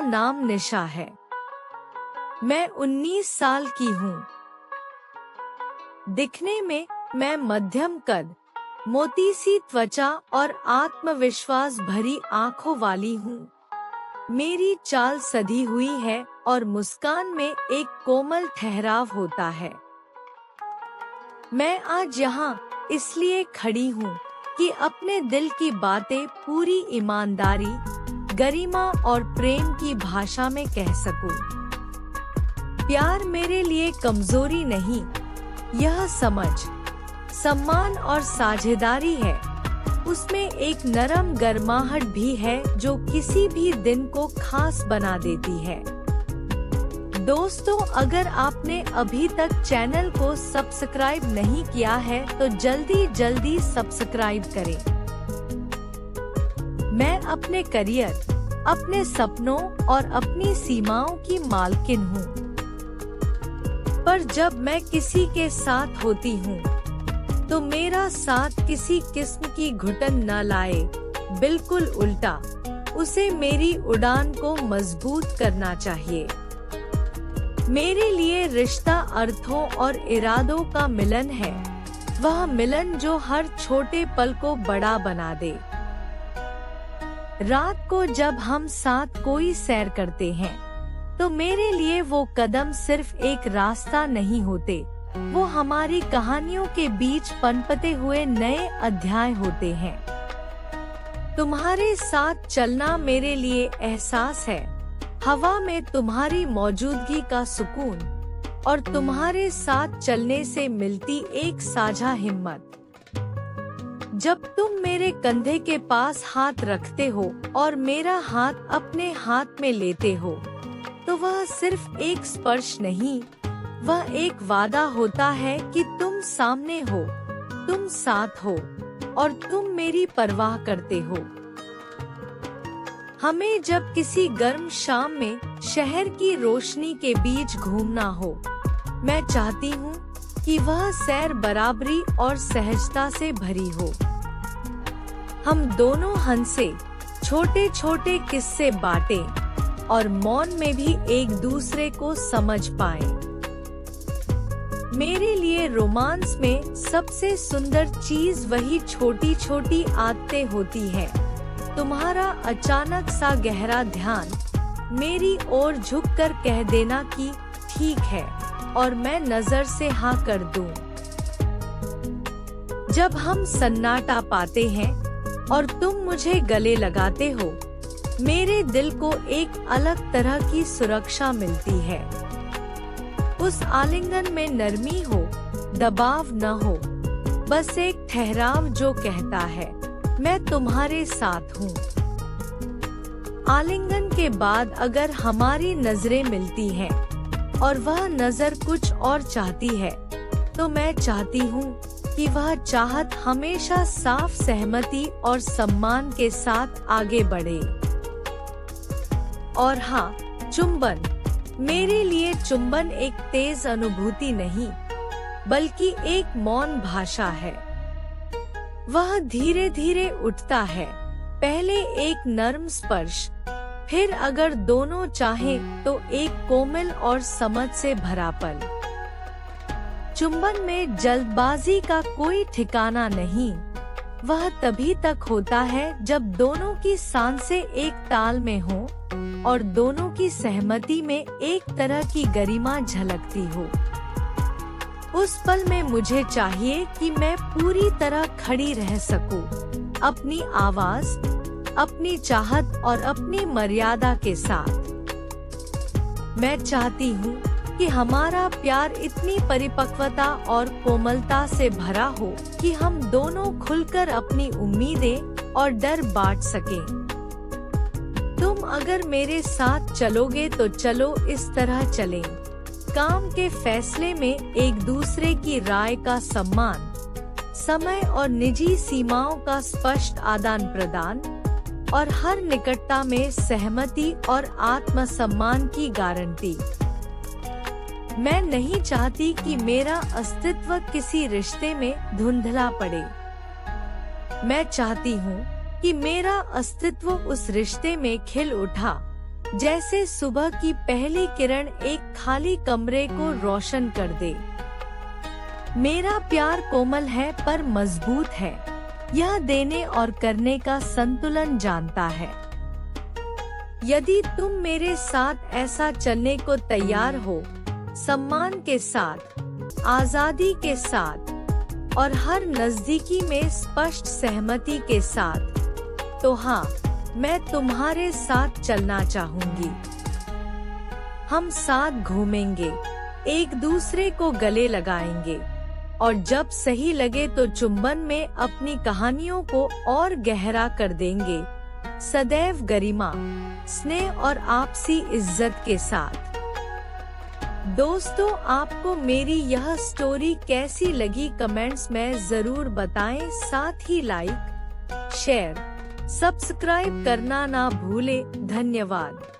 नाम निशा है। मैं 19 साल की हूँ। दिखने में मैं मध्यम कद, मोटी सी त्वचा और आत्मविश्वास भरी आंखों वाली हूँ। मेरी चाल सधी हुई है और मुस्कान में एक कोमल ठहराव होता है। मैं आज यहाँ इसलिए खड़ी हूँ कि अपने दिल की बातें पूरी ईमानदारी, गरिमा और प्रेम की भाषा में कह सकूं। प्यार मेरे लिए कमजोरी नहीं, यह समझ, सम्मान और साझेदारी है। उसमें एक नरम गर्माहट भी है जो किसी भी दिन को खास बना देती है। दोस्तों, अगर आपने अभी तक चैनल को सब्सक्राइब नहीं किया है तो जल्दी सब्सक्राइब करें। मैं अपने करियर, अपने सपनों और अपनी सीमाओं की मालकिन हूँ। पर जब मैं किसी के साथ होती हूँ तो मेरा साथ किसी किस्म की घुटन न लाए, बिल्कुल उल्टा, उसे मेरी उड़ान को मजबूत करना चाहिए। मेरे लिए रिश्ता अर्थों और इरादों का मिलन है, वह मिलन जो हर छोटे पल को बड़ा बना दे। रात को जब हम साथ कोई सैर करते हैं तो मेरे लिए वो कदम सिर्फ एक रास्ता नहीं होते, वो हमारी कहानियों के बीच पनपते हुए नए अध्याय होते हैं। तुम्हारे साथ चलना मेरे लिए एहसास है, हवा में तुम्हारी मौजूदगी का सुकून और तुम्हारे साथ चलने से मिलती एक साझा हिम्मत। जब तुम मेरे कंधे के पास हाथ रखते हो और मेरा हाथ अपने हाथ में लेते हो तो वह सिर्फ एक स्पर्श नहीं, वह एक वादा होता है कि तुम सामने हो, तुम साथ हो और तुम मेरी परवाह करते हो। हमें जब किसी गर्म शाम में शहर की रोशनी के बीच घूमना हो, मैं चाहती हूँ कि वह सैर बराबरी और सहजता से भरी हो। हम दोनों हंसे, छोटे छोटे किस्से बांटें और मौन में भी एक दूसरे को समझ पाएं। मेरे लिए रोमांस में सबसे सुंदर चीज वही छोटी छोटी आदतें होती हैं। तुम्हारा अचानक सा गहरा ध्यान, मेरी ओर झुककर कह देना कि ठीक है और मैं नजर से हाँ कर दूं। जब हम सन्नाटा पाते हैं और तुम मुझे गले लगाते हो, मेरे दिल को एक अलग तरह की सुरक्षा मिलती है। उस आलिंगन में नरमी हो, दबाव न हो, बस एक ठहराव जो कहता है मैं तुम्हारे साथ हूँ। आलिंगन के बाद अगर हमारी नजरें मिलती हैं और वह नजर कुछ और चाहती है तो मैं चाहती हूँ कि वह चाहत हमेशा साफ सहमति और सम्मान के साथ आगे बढ़े। और हाँ, चुंबन। मेरे लिए चुंबन एक तेज अनुभूति नहीं, बल्कि एक मौन भाषा है। वह धीरे धीरे उठता है, पहले एक नर्म स्पर्श, फिर अगर दोनों चाहें तो एक कोमल और समझ से भरा पल। चुंबन में जल्दबाजी का कोई ठिकाना नहीं, वह तभी तक होता है जब दोनों की सांसें एक ताल में हो और दोनों की सहमति में एक तरह की गरिमा झलकती हो। उस पल में मुझे चाहिए कि मैं पूरी तरह खड़ी रह सकूं, अपनी आवाज, अपनी चाहत और अपनी मर्यादा के साथ। मैं चाहती हूँ कि हमारा प्यार इतनी परिपक्वता और कोमलता से भरा हो कि हम दोनों खुलकर अपनी उम्मीदें और डर बांट सकें। तुम अगर मेरे साथ चलोगे तो चलो इस तरह चलें। काम के फैसले में एक दूसरे की राय का सम्मान, समय और निजी सीमाओं का स्पष्ट आदान प्रदान और हर निकटता में सहमति और आत्मसम्मान की गारंटी। मैं नहीं चाहती कि मेरा अस्तित्व किसी रिश्ते में धुंधला पड़े। मैं चाहती हूँ कि मेरा अस्तित्व उस रिश्ते में खिल उठा जैसे सुबह की पहली किरण एक खाली कमरे को रोशन कर दे। मेरा प्यार कोमल है पर मजबूत है, यह देने और करने का संतुलन जानता है। यदि तुम मेरे साथ ऐसा चलने को तैयार हो, सम्मान के साथ, आजादी के साथ और हर नजदीकी में स्पष्ट सहमति के साथ, तो हाँ, मैं तुम्हारे साथ चलना चाहूंगी। हम साथ घूमेंगे, एक दूसरे को गले लगाएंगे और जब सही लगे तो चुंबन में अपनी कहानियों को और गहरा कर देंगे, सदैव गरिमा, स्नेह और आपसी इज्जत के साथ। दोस्तों, आपको मेरी यह स्टोरी कैसी लगी कमेंट्स में जरूर बताएं। साथ ही लाइक, शेयर, सब्सक्राइब करना ना भूलें। धन्यवाद।